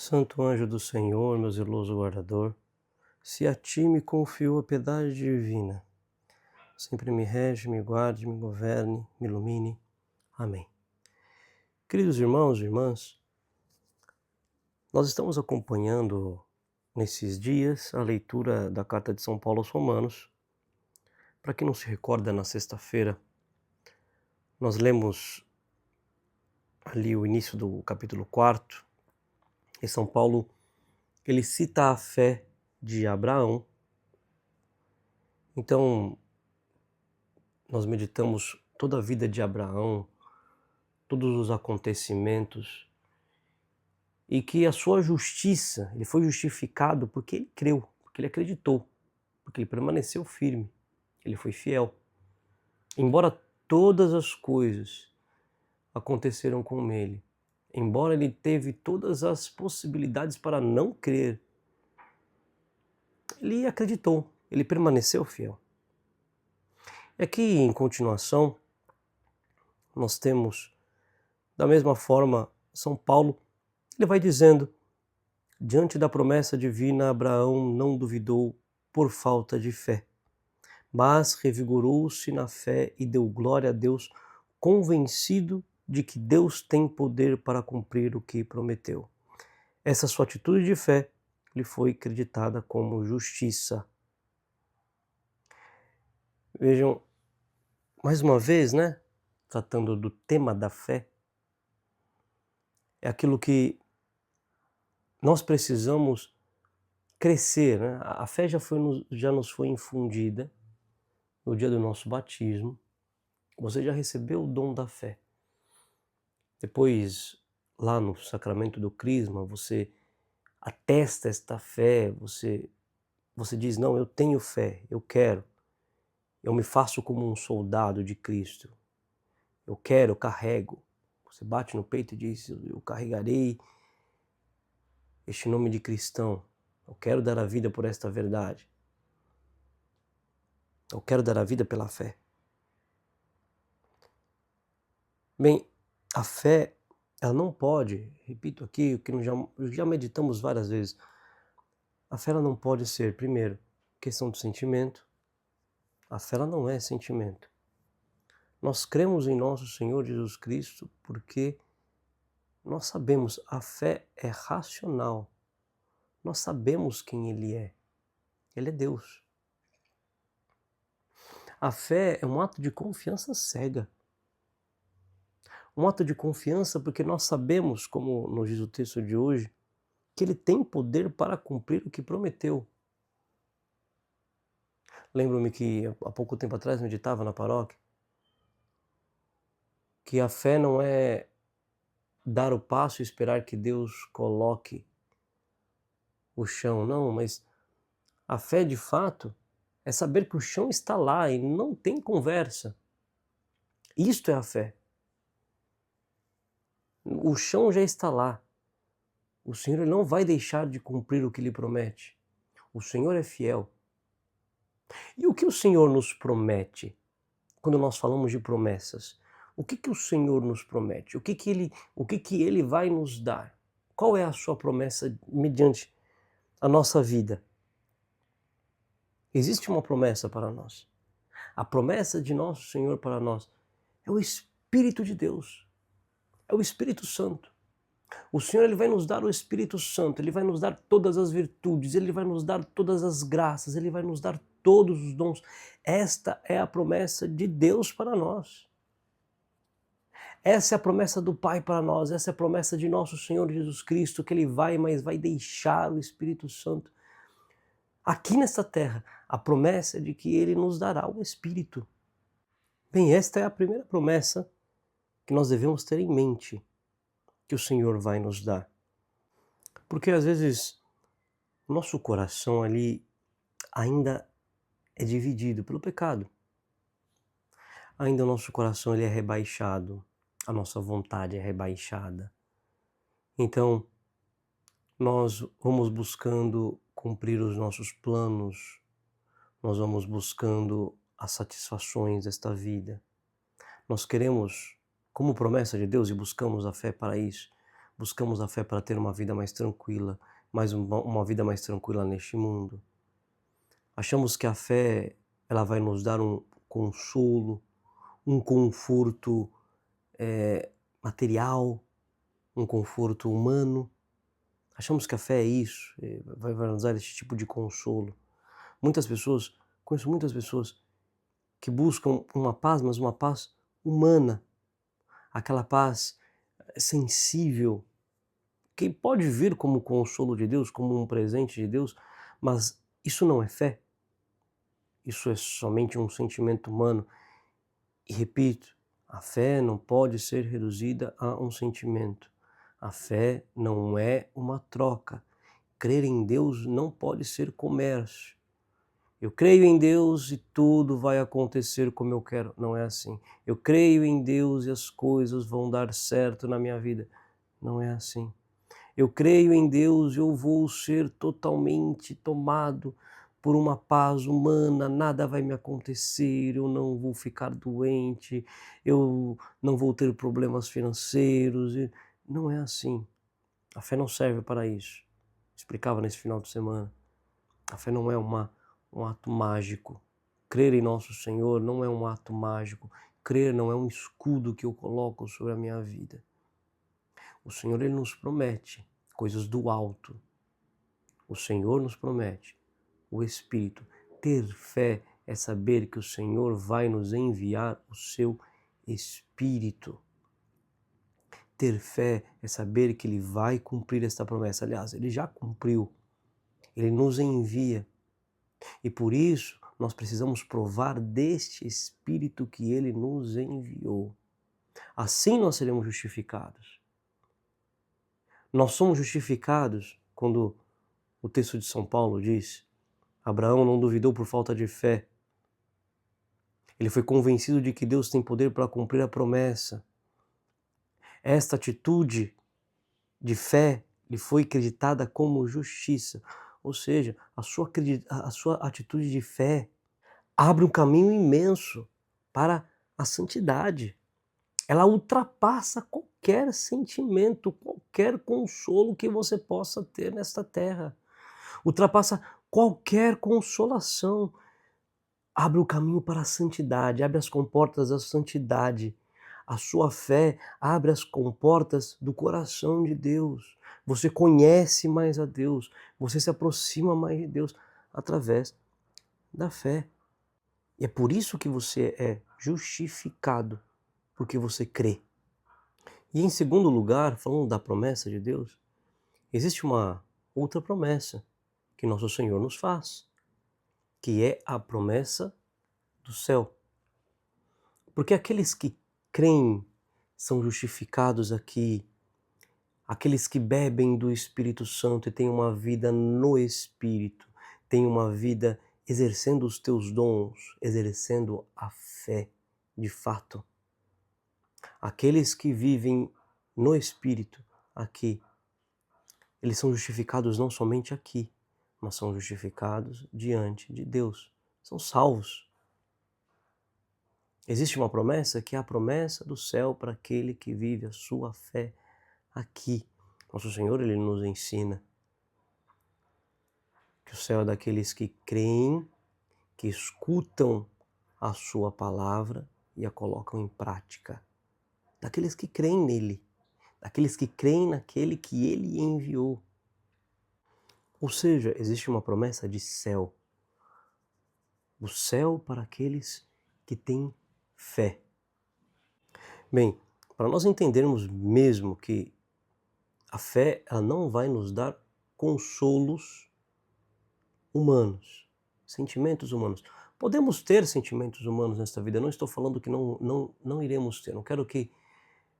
Santo anjo do Senhor, meu zeloso guardador, se a ti me confiou a piedade divina, sempre me rege, me guarde, me governe, me ilumine. Amém. Queridos irmãos e irmãs, nós estamos acompanhando nesses dias a leitura da carta de São Paulo aos Romanos. Para quem não se recorda, na sexta-feira nós lemos ali o início do capítulo 4, e São Paulo ele cita a fé de Abraão. Então, nós meditamos toda a vida de Abraão, todos os acontecimentos, e que a sua justiça, ele foi justificado porque ele creu, porque ele acreditou, porque ele permaneceu firme, ele foi fiel. Embora todas as coisas aconteceram com ele, embora ele teve todas as possibilidades para não crer, ele acreditou, ele permaneceu fiel. E aqui, em continuação, nós temos, da mesma forma, São Paulo, ele vai dizendo: diante da promessa divina, Abraão não duvidou por falta de fé, mas revigorou-se na fé e deu glória a Deus, convencido de que Deus tem poder para cumprir o que prometeu. Essa sua atitude de fé lhe foi creditada como justiça. Vejam, mais uma vez, tratando do tema da fé, é aquilo que nós precisamos crescer, A fé já nos foi infundida no dia do nosso batismo. Você já recebeu o dom da fé. Depois, lá no sacramento do crisma, você atesta esta fé, você diz: não, eu tenho fé, eu quero, eu me faço como um soldado de Cristo, eu quero, eu carrego. Você bate no peito e diz: eu carregarei este nome de cristão, eu quero dar a vida por esta verdade, eu quero dar a vida pela fé. Bem, a fé, ela não pode, repito aqui o que nós já meditamos várias vezes, a fé ela não pode ser, primeiro, questão de sentimento. A fé ela não é sentimento. Nós cremos em nosso Senhor Jesus Cristo porque nós sabemos, a fé é racional. Nós sabemos quem Ele é. Ele é Deus. A fé é um ato de confiança cega. Um ato de confiança porque nós sabemos, como nos diz o texto de hoje, que Ele tem poder para cumprir o que prometeu. Lembro-me que há pouco tempo atrás meditava na paróquia que a fé não é dar o passo e esperar que Deus coloque o chão, não, mas a fé de fato é saber que o chão está lá e não tem conversa. Isto é a fé. O chão já está lá. O Senhor não vai deixar de cumprir o que Ele promete. O Senhor é fiel. E o que o Senhor nos promete? Quando nós falamos de promessas, o que o Senhor nos promete? O que Ele vai nos dar? Qual é a sua promessa mediante a nossa vida? Existe uma promessa para nós. A promessa de nosso Senhor para nós é o Espírito de Deus, é o Espírito Santo. O Senhor ele vai nos dar o Espírito Santo, Ele vai nos dar todas as virtudes, Ele vai nos dar todas as graças, Ele vai nos dar todos os dons. Esta é a promessa de Deus para nós. Essa é a promessa do Pai para nós, essa é a promessa de nosso Senhor Jesus Cristo, que Ele vai, mas vai deixar o Espírito Santo aqui nesta terra. A promessa é de que Ele nos dará o Espírito. Bem, esta é a primeira promessa que nós devemos ter em mente, que o Senhor vai nos dar. Porque às vezes o nosso coração ali ainda é dividido pelo pecado. Ainda o nosso coração ele é rebaixado, a nossa vontade é rebaixada. Então, nós vamos buscando cumprir os nossos planos, nós vamos buscando as satisfações desta vida. Nós queremos, como promessa de Deus, e buscamos a fé para isso, buscamos a fé para ter uma vida mais tranquila, uma vida mais tranquila neste mundo. Achamos que a fé, ela vai nos dar um consolo, um conforto material, um conforto humano. Achamos que a fé é isso, vai nos dar esse tipo de consolo. Conheço muitas pessoas que buscam uma paz, mas uma paz humana, aquela paz sensível, que pode vir como consolo de Deus, como um presente de Deus, mas isso não é fé, isso é somente um sentimento humano. E repito, a fé não pode ser reduzida a um sentimento. A fé não é uma troca. Crer em Deus não pode ser comércio. Eu creio em Deus e tudo vai acontecer como eu quero. Não é assim. Eu creio em Deus e as coisas vão dar certo na minha vida. Não é assim. Eu creio em Deus e eu vou ser totalmente tomado por uma paz humana, nada vai me acontecer, eu não vou ficar doente, eu não vou ter problemas financeiros. Não é assim. A fé não serve para isso. Explicava nesse final de semana. A fé não é um ato mágico. Crer em nosso Senhor não é um ato mágico. Crer não é um escudo que eu coloco sobre a minha vida. O Senhor, Ele nos promete coisas do alto. O Senhor nos promete o Espírito. Ter fé é saber que o Senhor vai nos enviar o seu Espírito. Ter fé é saber que Ele vai cumprir esta promessa. Aliás, Ele já cumpriu. Ele nos envia. E por isso, nós precisamos provar deste Espírito que Ele nos enviou. Assim nós seremos justificados. Nós somos justificados quando o texto de São Paulo diz: Abraão não duvidou por falta de fé. Ele foi convencido de que Deus tem poder para cumprir a promessa. Esta atitude de fé lhe foi acreditada como justiça. Ou seja, a sua atitude de fé abre um caminho imenso para a santidade. Ela ultrapassa qualquer sentimento, qualquer consolo que você possa ter nesta terra. Ultrapassa qualquer consolação. Abre o caminho para a santidade, abre as comportas da santidade. A sua fé abre as comportas do coração de Deus. Você conhece mais a Deus, você se aproxima mais de Deus através da fé. E é por isso que você é justificado, porque você crê. E em segundo lugar, falando da promessa de Deus, existe uma outra promessa que nosso Senhor nos faz, que é a promessa do céu. Porque aqueles que creem são justificados aqui, aqueles que bebem do Espírito Santo e têm uma vida no Espírito, têm uma vida exercendo os teus dons, exercendo a fé de fato. Aqueles que vivem no Espírito aqui, eles são justificados não somente aqui, mas são justificados diante de Deus. São salvos. Existe uma promessa que é a promessa do céu para aquele que vive a sua fé aqui. Nosso Senhor, Ele nos ensina que o céu é daqueles que creem, que escutam a sua palavra e a colocam em prática. Daqueles que creem nele, daqueles que creem naquele que Ele enviou. Ou seja, existe uma promessa de céu. O céu para aqueles que têm fé. Bem, para nós entendermos mesmo que a fé, ela não vai nos dar consolos humanos, sentimentos humanos. Podemos ter sentimentos humanos nesta vida, eu não estou falando que não iremos ter, não quero que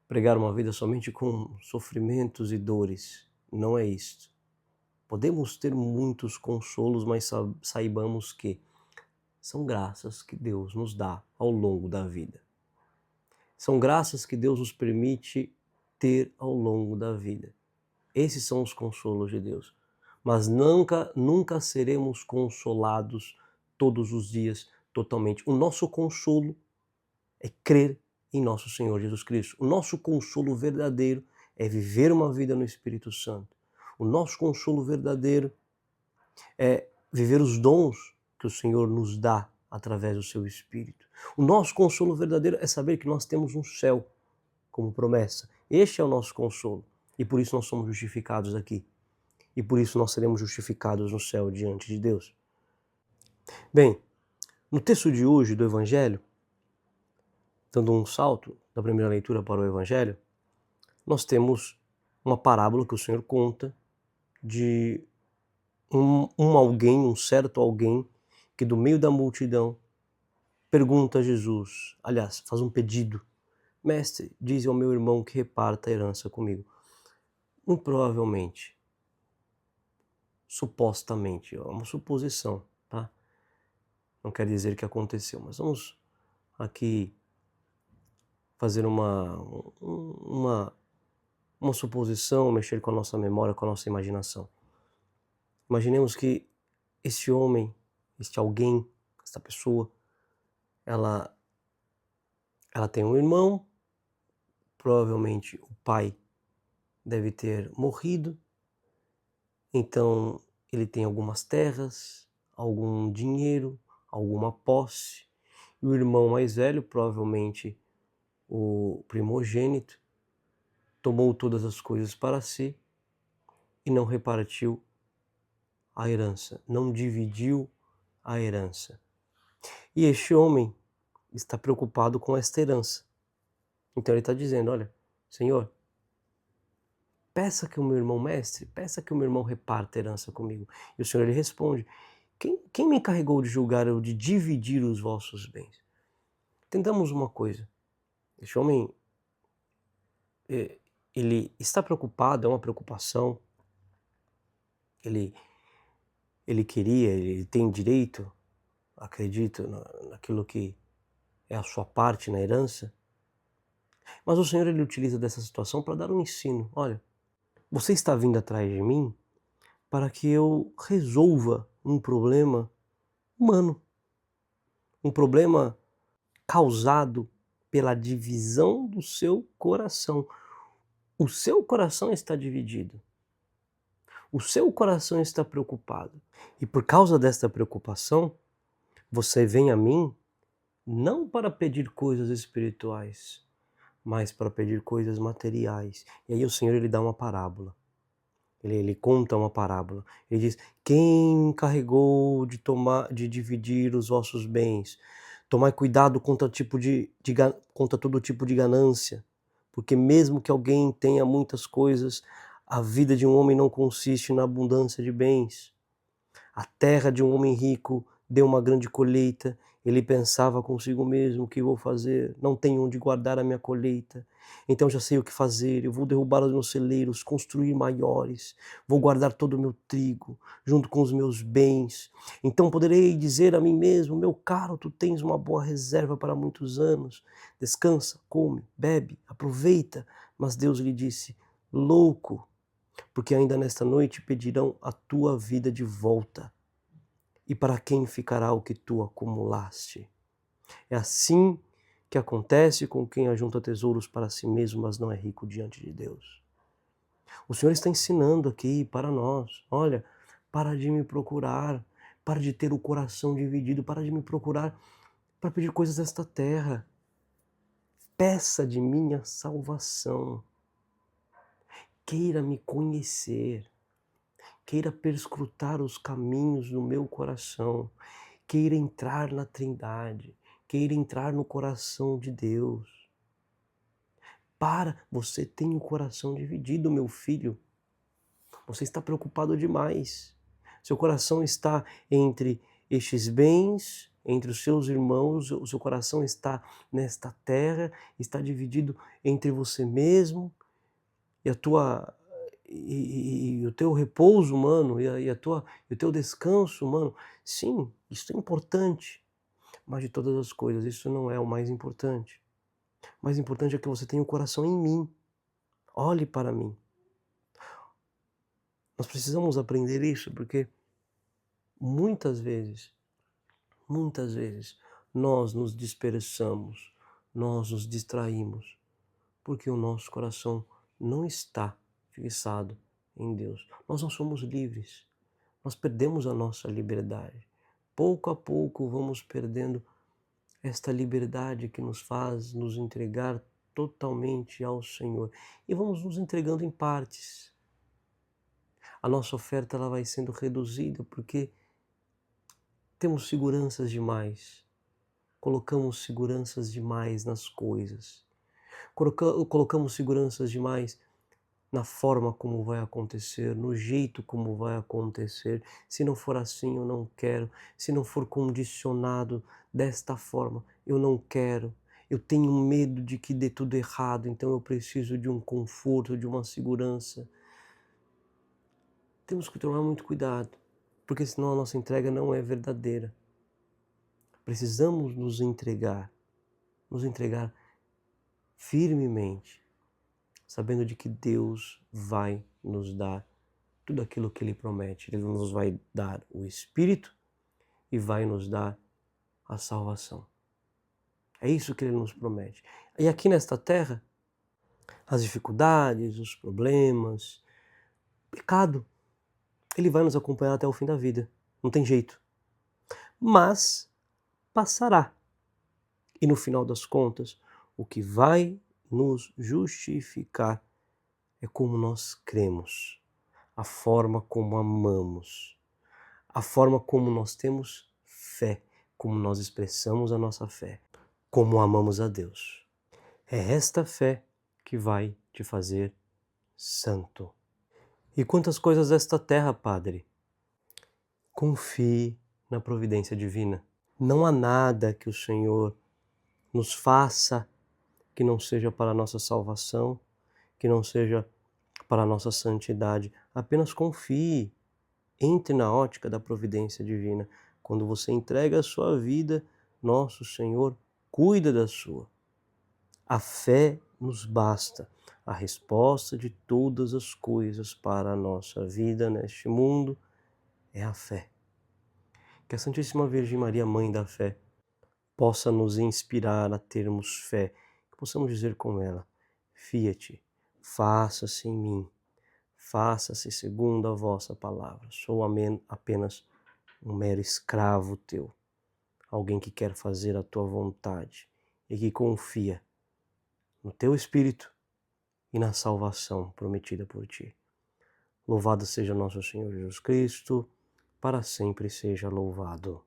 pregar uma vida somente com sofrimentos e dores, não é isto. Podemos ter muitos consolos, mas saibamos que são graças que Deus nos dá ao longo da vida. São graças que Deus nos permite ter ao longo da vida. Esses são os consolos de Deus. Mas nunca seremos consolados todos os dias totalmente. O nosso consolo é crer em nosso Senhor Jesus Cristo. O nosso consolo verdadeiro é viver uma vida no Espírito Santo. O nosso consolo verdadeiro é viver os dons que o Senhor nos dá através do seu Espírito. O nosso consolo verdadeiro é saber que nós temos um céu como promessa. Este é o nosso consolo. E por isso nós somos justificados aqui. E por isso nós seremos justificados no céu diante de Deus. Bem, no texto de hoje do Evangelho, dando um salto da primeira leitura para o Evangelho, nós temos uma parábola que o Senhor conta de um certo alguém, que do meio da multidão pergunta a Jesus, aliás, faz um pedido: Mestre, dize ao meu irmão que reparta a herança comigo. Muito provavelmente, supostamente, é uma suposição, tá? Não quer dizer que aconteceu, mas vamos aqui fazer uma suposição, mexer com a nossa memória, com a nossa imaginação. Imaginemos que esse homem, este alguém, esta pessoa, ela tem um irmão, provavelmente o pai deve ter morrido, então ele tem algumas terras, algum dinheiro, alguma posse, e o irmão mais velho, provavelmente o primogênito, tomou todas as coisas para si e não repartiu a herança, não dividiu a herança. E este homem está preocupado com esta herança. Então ele está dizendo: olha, Senhor, peça que o meu irmão mestre, peça que o meu irmão reparta a herança comigo. E o Senhor ele responde: quem me encarregou de julgar ou de dividir os vossos bens? Entendamos uma coisa, este homem, ele está preocupado, é uma preocupação, ele ele tem direito, acredito, naquilo que é a sua parte na herança, mas o Senhor ele utiliza dessa situação para dar um ensino. Olha, você está vindo atrás de mim para que eu resolva um problema humano, um problema causado pela divisão do seu coração. O seu coração está dividido. O seu coração está preocupado. E por causa desta preocupação, você vem a mim não para pedir coisas espirituais, mas para pedir coisas materiais. E aí o Senhor ele dá uma parábola. Ele conta uma parábola. Ele diz: quem encarregou de dividir os vossos bens? Tomai cuidado contra todo tipo de ganância, porque mesmo que alguém tenha muitas coisas, a vida de um homem não consiste na abundância de bens. A terra de um homem rico deu uma grande colheita. Ele pensava consigo mesmo: o que vou fazer? Não tenho onde guardar a minha colheita. Então já sei o que fazer. Eu vou derrubar os meus celeiros, construir maiores. Vou guardar todo o meu trigo, junto com os meus bens. Então poderei dizer a mim mesmo: meu caro, tu tens uma boa reserva para muitos anos. Descansa, come, bebe, aproveita. Mas Deus lhe disse: louco, porque ainda nesta noite pedirão a tua vida de volta. E para quem ficará o que tu acumulaste? É assim que acontece com quem ajunta tesouros para si mesmo, mas não é rico diante de Deus. O Senhor está ensinando aqui para nós: olha, para de me procurar, para de ter o coração dividido, para de me procurar para pedir coisas desta terra. Peça de minha salvação. Queira me conhecer. Queira perscrutar os caminhos do meu coração, queira entrar na Trindade, queira entrar no coração de Deus. Você tem o coração dividido, meu filho. Você está preocupado demais. Seu coração está entre estes bens, entre os seus irmãos, o seu coração está nesta terra, está dividido entre você mesmo e a tua e o teu repouso humano e o teu descanso humano. Sim, isso é importante, mas de todas as coisas isso não é o mais importante. O mais importante é que você tenha o coração em mim. Olhe para mim. Nós precisamos aprender isso, porque muitas vezes, nós nos dispersamos, nós nos distraímos, porque o nosso coração não está fixado em Deus. Nós não somos livres. Nós perdemos a nossa liberdade. Pouco a pouco vamos perdendo esta liberdade que nos faz nos entregar totalmente ao Senhor. E vamos nos entregando em partes. A nossa oferta ela vai sendo reduzida porque temos seguranças demais. Colocamos seguranças demais nas coisas. Colocamos seguranças demais na forma como vai acontecer, no jeito como vai acontecer. Se não for assim, eu não quero. Se não for condicionado desta forma, eu não quero. Eu tenho medo de que dê tudo errado, então eu preciso de um conforto, de uma segurança. Temos que tomar muito cuidado, porque senão a nossa entrega não é verdadeira. Precisamos nos entregar firmemente, sabendo de que Deus vai nos dar tudo aquilo que Ele promete. Ele nos vai dar o Espírito e vai nos dar a salvação. É isso que Ele nos promete. E aqui nesta terra, as dificuldades, os problemas, o pecado, ele vai nos acompanhar até o fim da vida. Não tem jeito. Mas passará. E no final das contas, o que vai nos justificar é como nós cremos, a forma como amamos, a forma como nós temos fé, como nós expressamos a nossa fé, como amamos a Deus. É esta fé que vai te fazer santo. E quantas coisas desta terra, Padre? Confie na providência divina. Não há nada que o Senhor nos faça que não seja para a nossa salvação, que não seja para a nossa santidade. Apenas confie, entre na ótica da providência divina. Quando você entrega a sua vida, nosso Senhor cuida da sua. A fé nos basta, a resposta de todas as coisas para a nossa vida neste mundo é a fé. Que a Santíssima Virgem Maria, Mãe da Fé, possa nos inspirar a termos fé, que possamos dizer com ela: Fiat, faça-se em mim, faça-se segundo a vossa palavra. Sou apenas um mero escravo teu, alguém que quer fazer a tua vontade e que confia no teu Espírito e na salvação prometida por ti. Louvado seja nosso Senhor Jesus Cristo, para sempre seja louvado.